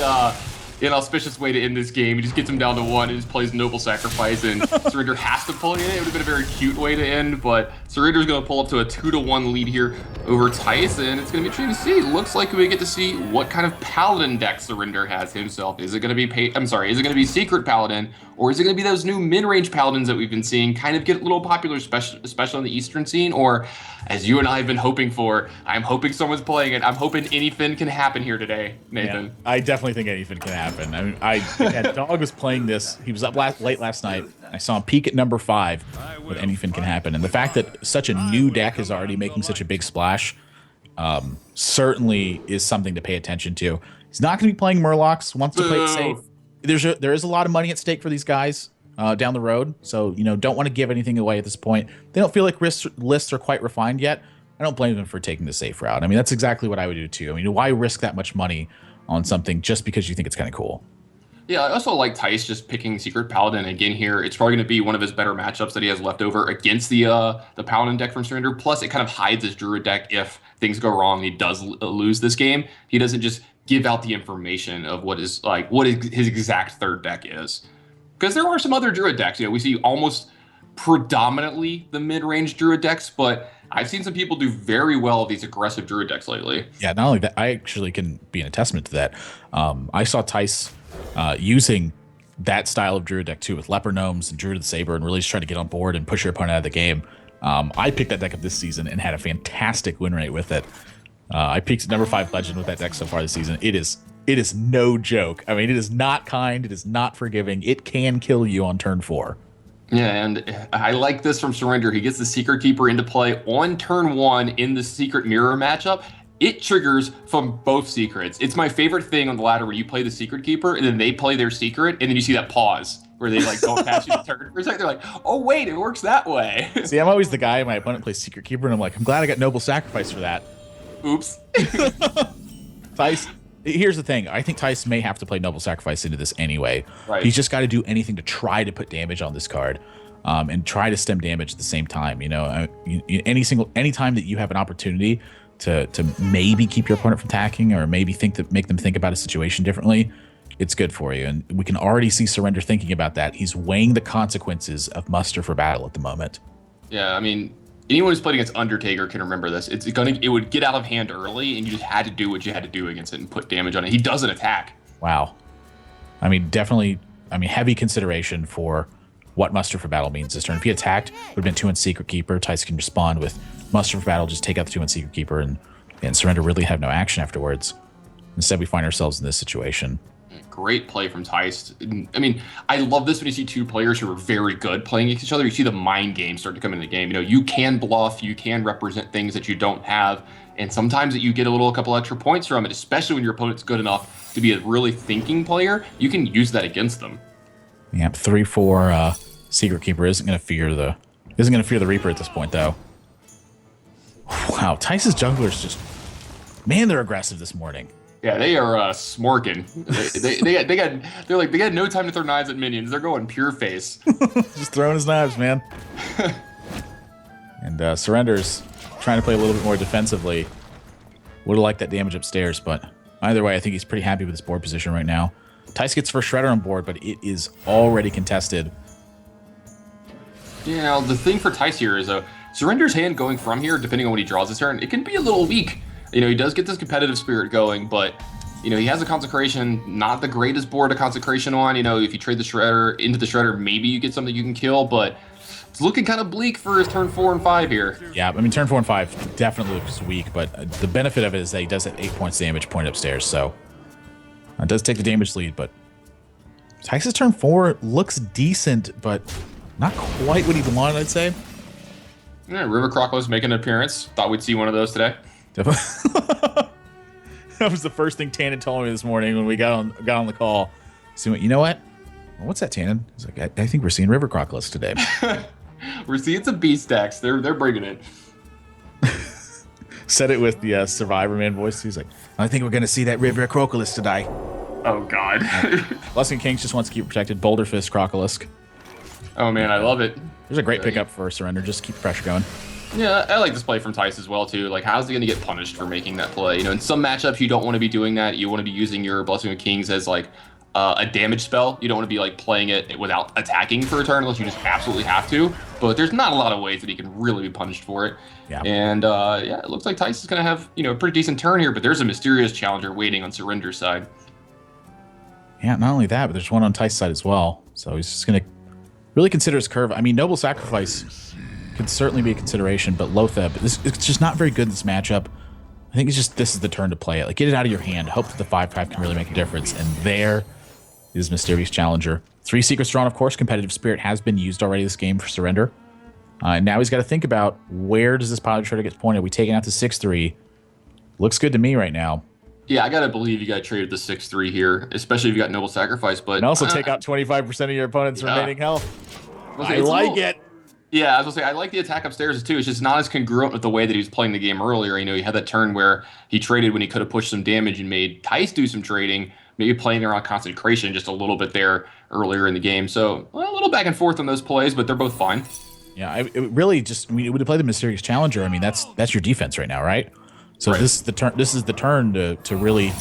inauspicious way to end this game. He just gets him down to 1 and just plays Noble Sacrifice, and Surrender has to pull it in. It would have been a very cute way to end, but Surrender's going to pull up to a 2-1 lead here over Tyce, and it's going to be interesting to see. It looks like we get to see what kind of Paladin deck Surrender has himself. Is it going to be is it going to be Secret Paladin, Or is it going to be those new mid-range Paladins that we've been seeing kind of get a little popular, especially on the Eastern scene? Or, as you and I have been hoping for, I'm hoping someone's playing it. I'm hoping anything can happen here today, Nathan. Yeah, I definitely think anything can happen. I mean, again, Dog was playing this. He was up late last night. I saw him peak at number 5 with anything can happen. And the fact that such a new deck is already making such a big splash certainly is something to pay attention to. He's not going to be playing Murlocs. Wants to play it safe. There is a lot of money at stake for these guys down the road. So, don't want to give anything away at this point. They don't feel like lists are quite refined yet. I don't blame them for taking the safe route. I mean, that's exactly what I would do too. I mean, why risk that much money on something just because you think it's kind of cool? Yeah, I also like Theis just picking Secret Paladin again here. It's probably going to be one of his better matchups that he has left over against the Paladin deck from Surrender. Plus, it kind of hides his Druid deck if things go wrong and he does lose this game. He doesn't just give out the information of what his exact third deck is. Because there are some other Druid decks. We see almost predominantly the mid-range Druid decks, but I've seen some people do very well with these aggressive Druid decks lately. Yeah, not only that, I actually can be a testament to that. I saw Theis using that style of Druid deck too, with Leper Gnomes and Druid of the Saber, and really just trying to get on board and push your opponent out of the game. I picked that deck up this season and had a fantastic win rate with it. I peaked at number 5 Legend with that deck so far this season. It is no joke. I mean, it is not kind. It is not forgiving. It can kill you on turn 4. Yeah, and I like this from Surrender. He gets the Secret Keeper into play on turn 1 in the Secret Mirror matchup. It triggers from both secrets. It's my favorite thing on the ladder when you play the Secret Keeper and then they play their secret and then you see that pause where they don't pass you the turn for a second. They're like, oh wait, it works that way. See, I'm always the guy, my opponent plays Secret Keeper, and I'm like, I'm glad I got Noble Sacrifice for that. Oops. Theis, here's the thing. I think Theis may have to play Noble Sacrifice into this anyway. Right. He's just got to do anything to try to put damage on this card, and try to stem damage at the same time. Any time that you have an opportunity to maybe keep your opponent from attacking, or maybe make them think about a situation differently, it's good for you. And we can already see Surrender thinking about that. He's weighing the consequences of muster for battle at the moment. Yeah, I mean, anyone who's played against Undertaker can remember this. It would get out of hand early, and you just had to do what you had to do against it and put damage on it. He doesn't attack. Wow. I mean, definitely. I mean, heavy consideration for what muster for battle means this turn. If he attacked, it would have been 2 in Secret Keeper. Theis can respond with muster for battle, just take out the 2 in Secret Keeper, and Surrender really have no action afterwards. Instead, we find ourselves in this situation. Great play from Theis. I mean, I love this when you see two players who are very good playing against each other. You see the mind game start to come into the game. You can bluff, you can represent things that you don't have, and sometimes that you get a couple extra points from it, especially when your opponent's good enough to be a really thinking player. You can use that against them. Yeah, 3/4 Secret Keeper isn't going to fear the Reaper at this point, though. Wow, Theis's junglers just, man, they're aggressive this morning. Yeah, they are smorking. They got no time to throw knives at minions. They're going pure face. Just throwing his knives, man. And Surrender's trying to play a little bit more defensively. Would have liked that damage upstairs, but either way, I think he's pretty happy with his board position right now. Theis gets first Shredder on board, but it is already contested. Yeah, the thing for Theis here is Surrender's hand going from here, depending on what he draws this turn, it can be a little weak. He does get this competitive spirit going, but he has a Consecration, not the greatest board to Consecration on. If you trade the Shredder into the Shredder, maybe you get something you can kill, but it's looking kind of bleak for his turn 4 and 5 here. Yeah, I mean, turn 4 and 5 definitely looks weak, but the benefit of it is that he does have 8 points damage point upstairs, so it does take the damage lead, but Theis's turn 4 looks decent, but not quite what he'd want, I'd say. Yeah, River Crocolo's making an appearance. Thought we'd see one of those today. That was the first thing Tannen told me this morning when we got on the call. So you know what? Well, what's that, Tannen? He's like, I think we're seeing River Crocolo's today. We're seeing some beast stacks. They're bringing it. Said it with the Survivor Man voice. He's like, I think we're gonna see that River Crocolisk today. Oh God. Luskin Kings just wants to keep protected. Boulder Fist Crocolisk. Oh man, I love it. There's a great pickup for Surrender. Just keep the pressure going. Yeah, I like this play from Theis as well, too. Like, how's he going to get punished for making that play? In some matchups, you don't want to be doing that. You want to be using your Blessing of Kings as, a damage spell. You don't want to be, playing it without attacking for a turn unless you just absolutely have to. But there's not a lot of ways that he can really be punished for it. Yeah. And, it looks like Theis is going to have, a pretty decent turn here, but there's a mysterious challenger waiting on Surrender's side. Yeah, not only that, but there's one on Theis' side as well. So he's just going to really consider his curve. I mean, Noble Sacrifice could certainly be a consideration, but Lotheb, it's just not very good in this matchup. I think it's just this is the turn to play it. Like, get it out of your hand. Hope that the 5/5 can really make a difference. And there is Mysterious Challenger. 3 Secrets drawn, of course. Competitive Spirit has been used already this game for Surrender. And now he's got to think about where does this Paladin Shredder get pointed. We taking out the 6/3. Looks good to me right now. Yeah, I gotta believe you gotta trade with the 6/3 here, especially if you got Noble Sacrifice. But And also take out 25% of your opponent's remaining health. I like it. Yeah, I was gonna say I like the attack upstairs too. It's just not as congruent with the way that he was playing the game earlier. You know, he had that turn where he traded when he could have pushed some damage and made Tice do some trading, maybe playing around concentration just a little bit there earlier in the game. So a little back and forth on those plays, but they're both fine. Yeah, it really just, I mean, it would have played the Mysterious Challenger. I mean, that's your defense right now, right? So right. This is the turn to really, you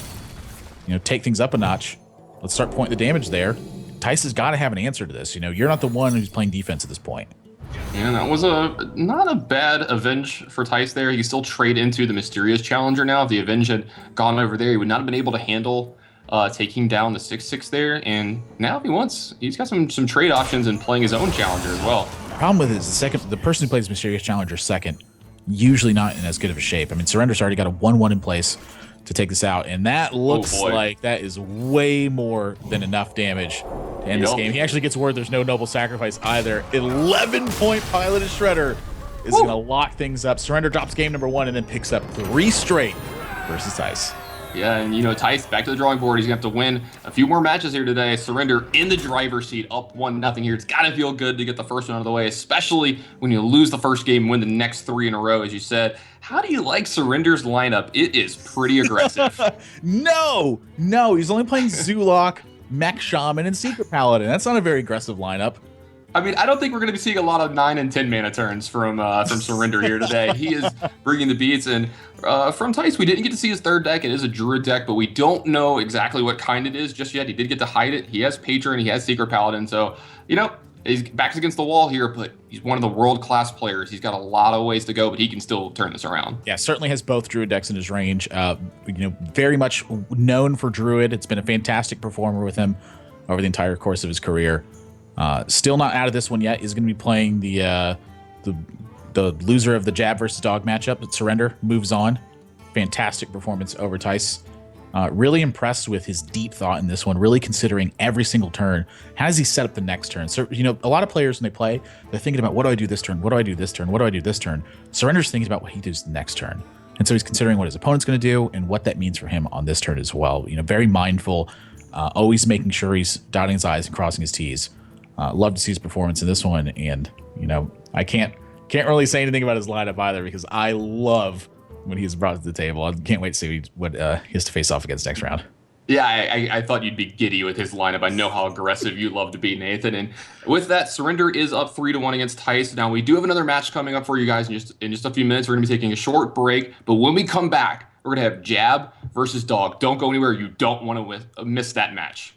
know, take things up a notch. Let's start pointing the damage there. Tice has got to have an answer to this. You know, you're not the one who's playing defense at this point. And that was not a bad Avenge for Tice there. He can still trade into the Mysterious Challenger now. If the Avenge had gone over there, he would not have been able to handle taking down the 6/6 there. And now if he wants, he's got some trade options and playing his own Challenger as well. The problem with it is the person who plays Mysterious Challenger second, usually not in as good of a shape. I mean, Surrender's already got a 1/1 in place to take this out, and that looks like that is way more than enough damage to end this game. He actually gets word there's no Noble Sacrifice either. 11-point Piloted Shredder is going to lock things up. Surrender drops game number 1 and then picks up 3 straight versus Tice. Yeah, and you know, Tice back to the drawing board. He's gonna have to win a few more matches here today. Surrender in the driver's seat, up 1-0 here. It's gotta feel good to get the first one out of the way, especially when you lose the first game and win the next 3 in a row, as you said. How do you like Surrender's lineup? It is pretty aggressive. No, he's only playing Zulok, Mech Shaman, and Secret Paladin. That's not a very aggressive lineup. I mean, I don't think we're going to be seeing a lot of 9 and 10 mana turns from Surrender here today. He is bringing the beats, and from Tice, we didn't get to see his third deck. It is a Druid deck, but we don't know exactly what kind it is just yet. He did get to hide it. He has Patron, he has Secret Paladin, so, you know, his back's against the wall here, but he's one of the world-class players. He's got a lot of ways to go, but he can still turn this around. Yeah, certainly has both Druid decks in his range. You know, very much known for Druid. It's been a fantastic performer with him over the entire course of his career. Still not out of this one yet. Is going to be playing the loser of the Jab versus Dog matchup at Surrender. Moves on. Fantastic performance over Tice. Really impressed with his deep thought in this one. Really considering every single turn. How does he set up the next turn? So, you know, a lot of players when they play, they're thinking about what do I do this turn? What do I do this turn? What do I do this turn? Surrender's thinking about what he does the next turn. And so he's considering what his opponent's going to do and what that means for him on this turn as well. You know, very mindful. Always making sure he's dotting his I's and crossing his T's. Love to see his performance in this one, and you know, I can't really say anything about his lineup either because I love when he's brought to the table. I can't wait to see what he has to face off against next round. Yeah, I thought you'd be giddy with his lineup. I know how aggressive you love to be, Nathan. And with that, Surrender is up 3-1 against Tice. Now we do have another match coming up for you guys in just a few minutes. We're gonna be taking a short break, but when we come back, we're gonna have Jab versus Dog. Don't go anywhere. You don't want to miss that match.